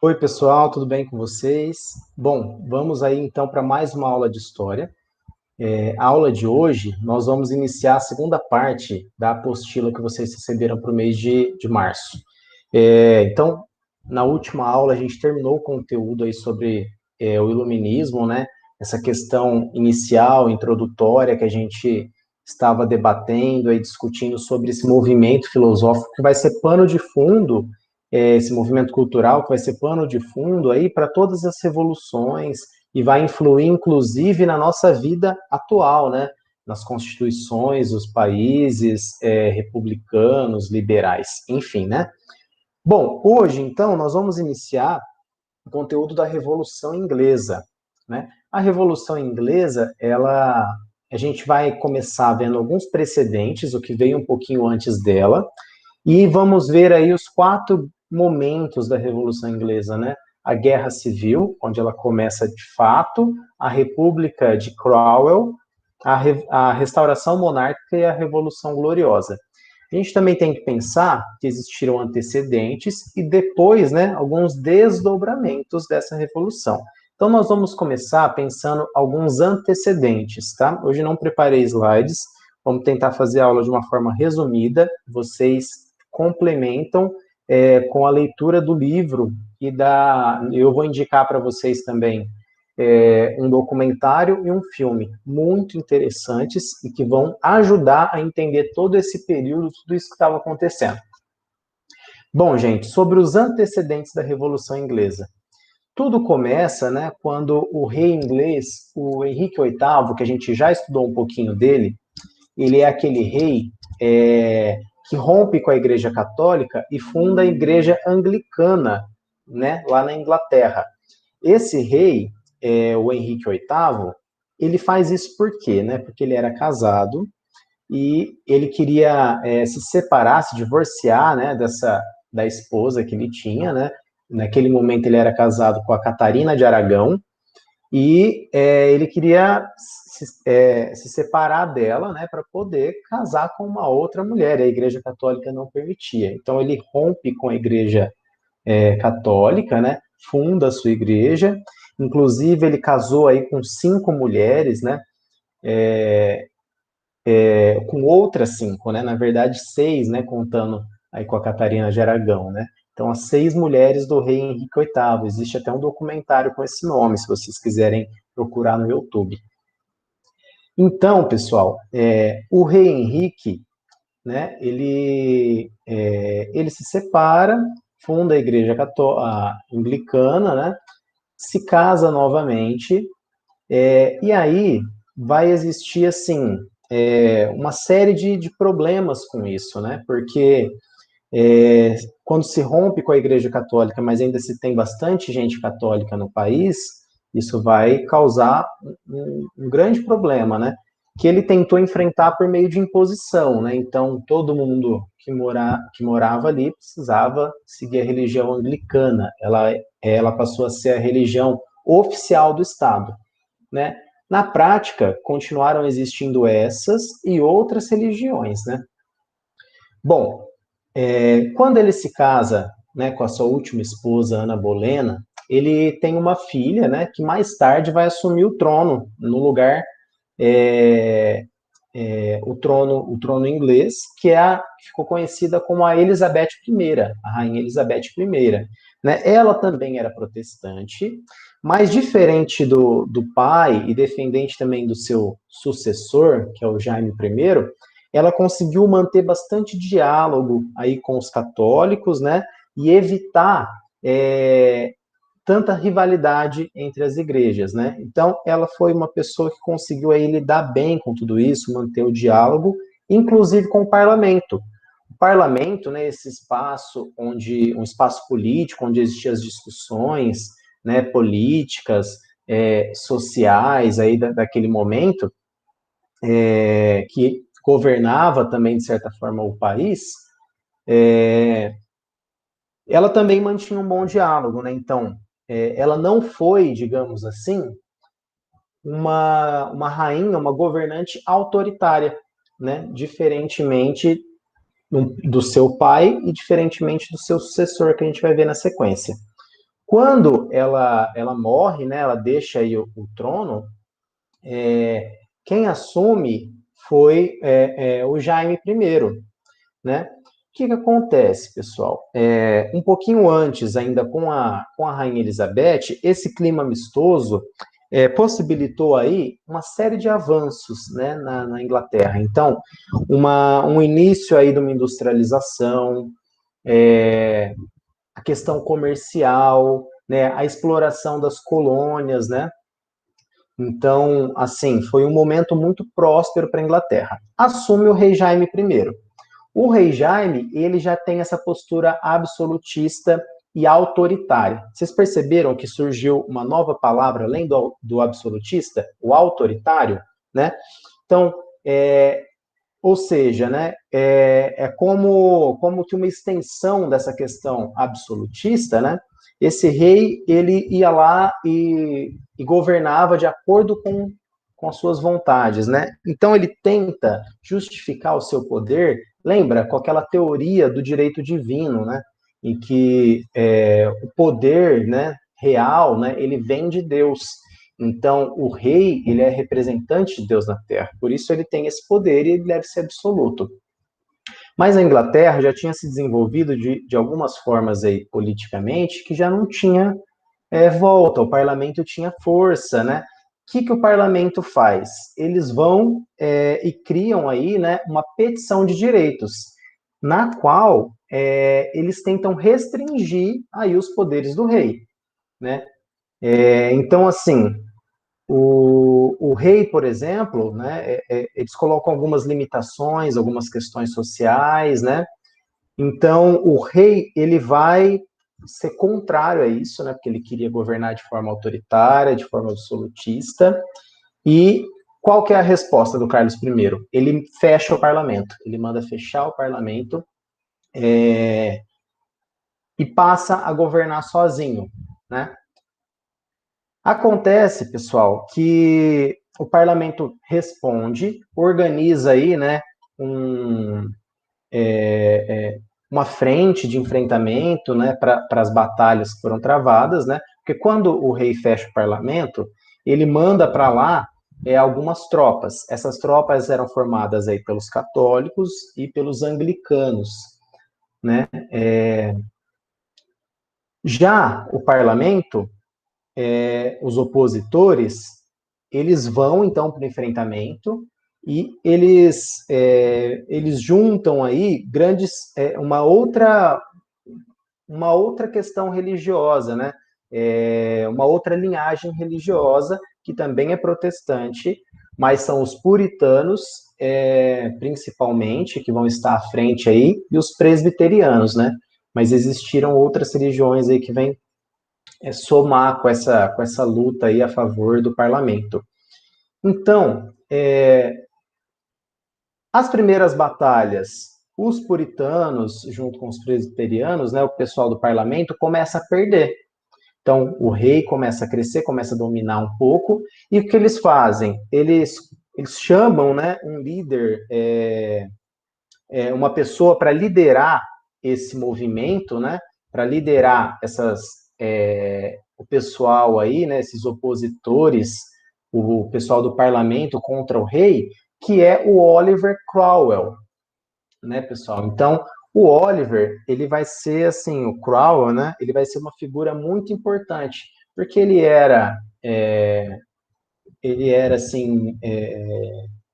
Oi, pessoal, tudo bem com vocês? Bom, vamos aí então para mais uma aula de história. A aula de hoje, nós vamos iniciar a segunda parte da apostila que vocês receberam para o mês de março. Então, na última aula, a gente terminou o conteúdo aí sobre o iluminismo, né? Essa questão inicial, introdutória, que a gente estava debatendo e discutindo sobre esse movimento filosófico que vai ser pano de fundo, esse movimento cultural que vai ser pano de fundo aí para todas as revoluções e vai influir, inclusive, na nossa vida atual, né? Nas constituições dos países republicanos, liberais, enfim, né? Bom, hoje, então, nós vamos iniciar o conteúdo da Revolução Inglesa, né? A Revolução Inglesa, a gente vai começar vendo alguns precedentes, o que veio um pouquinho antes dela, e vamos ver aí os quatro momentos da Revolução Inglesa, né? A Guerra Civil, onde ela começa de fato, a República de Cromwell, a Restauração Monárquica e a Revolução Gloriosa. A gente também tem que pensar que existiram antecedentes e depois, né, alguns desdobramentos dessa revolução. Então, nós vamos começar pensando alguns antecedentes, tá? Hoje não preparei slides, vamos tentar fazer a aula de uma forma resumida, vocês complementam com a leitura do livro eu vou indicar para vocês também um documentário e um filme muito interessantes e que vão ajudar a entender todo esse período, tudo isso que estava acontecendo. Bom, gente, sobre os antecedentes da Revolução Inglesa. Tudo começa, né, quando o rei inglês, o Henrique VIII, que a gente já estudou um pouquinho dele, ele é aquele rei que rompe com a Igreja Católica e funda a Igreja Anglicana, né, lá na Inglaterra. Esse rei, o Henrique VIII, ele faz isso por quê? Né? Porque ele era casado e ele queria se separar, se divorciar, né, da esposa que ele tinha, né? Naquele momento ele era casado com a Catarina de Aragão, e ele queria se separar dela, né, para poder casar com uma outra mulher. A Igreja Católica não permitia. Então ele rompe com a Igreja católica, né, funda a sua igreja. Inclusive ele casou aí com 5 mulheres, né, com outras 5, né, na verdade 6, né, contando aí com a Catarina de Aragão, né. Então, as 6 mulheres do rei Henrique VIII. Existe até um documentário com esse nome, se vocês quiserem procurar no YouTube. Então, pessoal, o rei Henrique, né, ele se separa, funda a igreja anglicana, né, se casa novamente, e aí vai existir, assim, uma série de problemas com isso, né, porque quando se rompe com a Igreja Católica, mas ainda se tem bastante gente católica no país, isso vai causar um grande problema, né? Que ele tentou enfrentar por meio de imposição, né? Então, todo mundo que morava ali precisava seguir a religião anglicana. Ela passou a ser a religião oficial do Estado, né? Na prática, continuaram existindo essas e outras religiões, né? Bom, quando ele se casa, né, com a sua última esposa, Ana Bolena, ele tem uma filha, né, que mais tarde vai assumir o trono no lugar, é, o trono inglês, que ficou conhecida como a Elizabeth I, a Rainha Elizabeth I. Né? Ela também era protestante, mas diferente do pai e defendente também do seu sucessor, que é o Jaime I, ela conseguiu manter bastante diálogo aí com os católicos, né, e evitar tanta rivalidade entre as igrejas, né? Então, ela foi uma pessoa que conseguiu aí lidar bem com tudo isso, manter o diálogo, inclusive com o parlamento. O parlamento, né, esse espaço um espaço político, onde existiam as discussões, né, políticas, sociais aí daquele momento, que governava também, de certa forma, o país, ela também mantinha um bom diálogo, né? Então, ela não foi, digamos assim, uma rainha, uma governante autoritária, né? Diferentemente do seu pai e diferentemente do seu sucessor, que a gente vai ver na sequência. Quando ela morre, né, ela deixa aí o trono, quem assume foi o Jaime I, né? O que acontece, pessoal? Um pouquinho antes, ainda com a Rainha Elizabeth, esse clima amistoso possibilitou aí uma série de avanços, né, na Inglaterra. Então, um início aí de uma industrialização, a questão comercial, né, a exploração das colônias, né? Então, assim, foi um momento muito próspero para a Inglaterra. Assume o rei Jaime I. O rei Jaime, ele já tem essa postura absolutista e autoritária. Vocês perceberam que surgiu uma nova palavra além do absolutista? O autoritário, né? Então, ou seja, né, como que uma extensão dessa questão absolutista, né? Esse rei, ele ia lá e governava de acordo com as suas vontades, né? Então ele tenta justificar o seu poder, lembra, com aquela teoria do direito divino, né? Em que o poder, né, real, né, ele vem de Deus. Então, o rei, ele é representante de Deus na Terra, por isso ele tem esse poder e ele deve ser absoluto. Mas a Inglaterra já tinha se desenvolvido de algumas formas aí, politicamente, que já não tinha volta, o parlamento tinha força, né? O que o parlamento faz? Eles vão e criam aí, né, uma petição de direitos, na qual eles tentam restringir aí os poderes do rei, né? Então, assim, o rei, por exemplo, né, eles colocam algumas limitações, algumas questões sociais, né? Então, o rei, ele vai ser contrário a isso, né? Porque ele queria governar de forma autoritária, de forma absolutista. E qual que é a resposta do Carlos I? Ele fecha o parlamento, ele manda fechar o parlamento e passa a governar sozinho, né? Acontece, pessoal, que o parlamento responde, organiza aí, né, um, uma frente de enfrentamento, né, para as batalhas que foram travadas, né? Porque quando o rei fecha o parlamento, ele manda para lá algumas tropas. Essas tropas eram formadas aí pelos católicos e pelos anglicanos, né? Já o parlamento, os opositores, eles vão então para o enfrentamento e eles juntam aí uma outra questão religiosa, né? Uma outra linhagem religiosa que também é protestante, mas são os puritanos, principalmente, que vão estar à frente aí, e os presbiterianos, né? Mas existiram outras religiões aí que vêm somar com essa luta aí a favor do parlamento. Então, as primeiras batalhas, os puritanos, junto com os presbiterianos, né, o pessoal do parlamento, começa a perder. Então, o rei começa a crescer, começa a dominar um pouco, e o que eles fazem? Eles chamam, né, um líder, uma pessoa para liderar esse movimento, né, para liderar o pessoal aí, né, esses opositores, o pessoal do parlamento contra o rei, que é o Oliver Cromwell, né, pessoal? Então, o Oliver, ele vai ser, assim, o Cromwell, né, ele vai ser uma figura muito importante, porque ele era assim,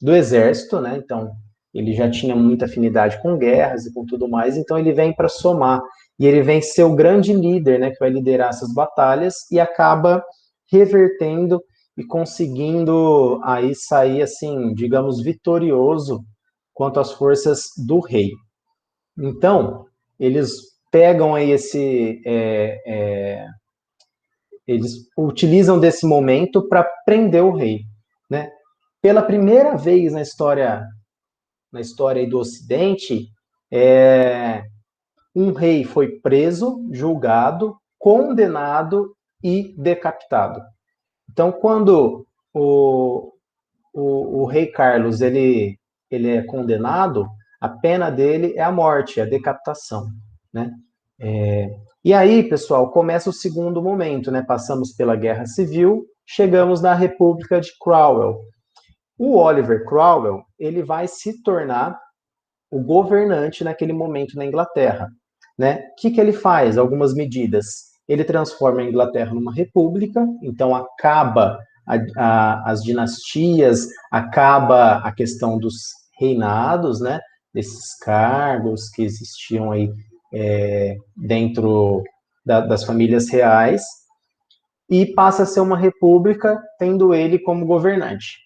do exército, né, então ele já tinha muita afinidade com guerras e com tudo mais, então ele vem para somar, e ele vem ser o grande líder, né, que vai liderar essas batalhas, e acaba revertendo e conseguindo aí sair, assim, digamos, vitorioso quanto às forças do rei. Então, eles pegam aí eles utilizam desse momento para prender o rei, né? Pela primeira vez na história do Ocidente, um rei foi preso, julgado, condenado e decapitado. Então, quando o rei Carlos ele é condenado, a pena dele é a morte, a decapitação, né? E aí, pessoal, começa o segundo momento, né? Passamos pela Guerra Civil, chegamos na República de Cromwell. O Oliver Cromwell, ele vai se tornar o governante naquele momento na Inglaterra, né? O que que ele faz? Algumas medidas. Ele transforma a Inglaterra numa república, então acaba as dinastias, acaba a questão dos reinados, né? Desses cargos que existiam aí dentro das famílias reais, e passa a ser uma república, tendo ele como governante.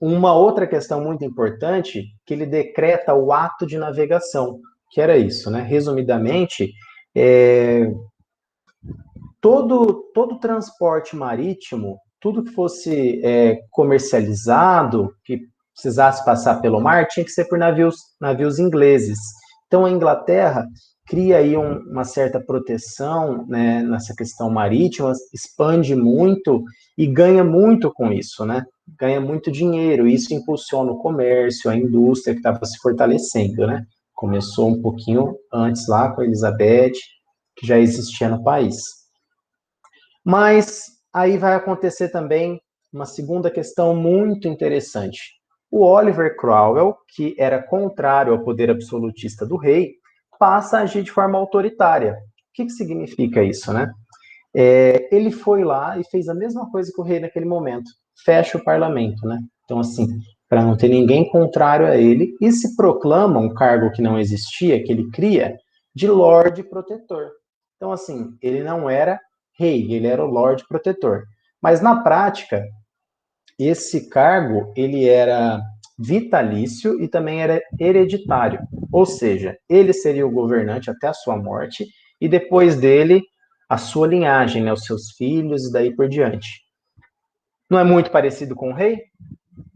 Uma outra questão muito importante, que ele decreta o ato de navegação, que era isso, né? Resumidamente, todo transporte marítimo, tudo que fosse comercializado, que precisasse passar pelo mar, tinha que ser por navios ingleses. Então, a Inglaterra cria aí uma certa proteção, né, nessa questão marítima, expande muito e ganha muito com isso, né? Ganha muito dinheiro, e isso impulsiona o comércio, a indústria que estava se fortalecendo, né? Começou um pouquinho antes lá com a Elizabeth, que já existia no país. Mas aí vai acontecer também uma segunda questão muito interessante. O Oliver Cromwell, que era contrário ao poder absolutista do rei, passa a agir de forma autoritária. O que significa isso, né? Ele foi lá e fez a mesma coisa que o rei naquele momento. Fecha o parlamento, né? Então, assim, para não ter ninguém contrário a ele, e se proclama um cargo que não existia, que ele cria, de Lorde Protetor. Então, assim, ele não era rei, ele era o Lorde Protetor. Mas, na prática, esse cargo, ele era vitalício e também era hereditário. Ou seja, ele seria o governante até a sua morte, e depois dele, a sua linhagem, né, os seus filhos e daí por diante. Não é muito parecido com o rei?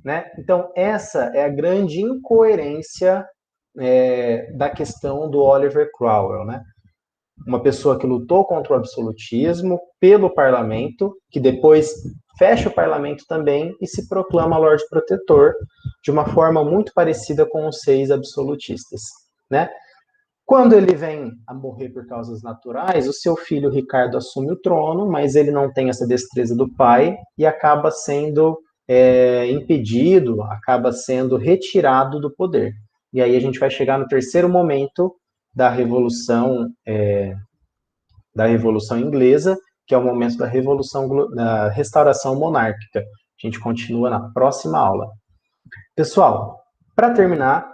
Né? Então, essa é a grande incoerência da questão do Oliver Cromwell, né? Uma pessoa que lutou contra o absolutismo pelo parlamento, que depois fecha o parlamento também e se proclama Lorde Protetor, de uma forma muito parecida com os seis absolutistas, né? Quando ele vem a morrer por causas naturais, o seu filho Ricardo assume o trono, mas ele não tem essa destreza do pai e acaba sendo impedido, acaba sendo retirado do poder. E aí a gente vai chegar no terceiro momento da Revolução Inglesa, que é o momento da restauração monárquica. A gente continua na próxima aula. Pessoal, para terminar,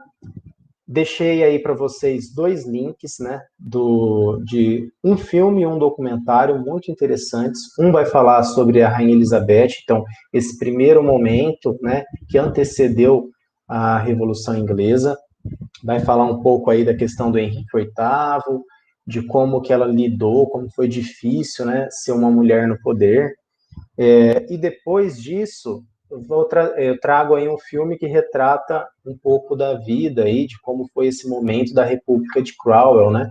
deixei aí para vocês dois links, né, de um filme e um documentário muito interessantes. Um vai falar sobre a Rainha Elizabeth, então, esse primeiro momento, né, que antecedeu a Revolução Inglesa. Vai falar um pouco aí da questão do Henrique VIII, de como que ela lidou, como foi difícil, né, ser uma mulher no poder. E depois disso, eu trago aí um filme que retrata um pouco da vida aí, de como foi esse momento da República de Cromwell, né?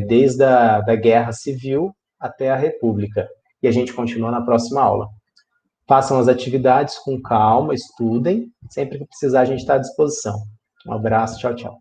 Desde da Guerra Civil até a República. E a gente continua na próxima aula. Façam as atividades com calma, estudem. Sempre que precisar, a gente está à disposição. Um abraço, tchau, tchau.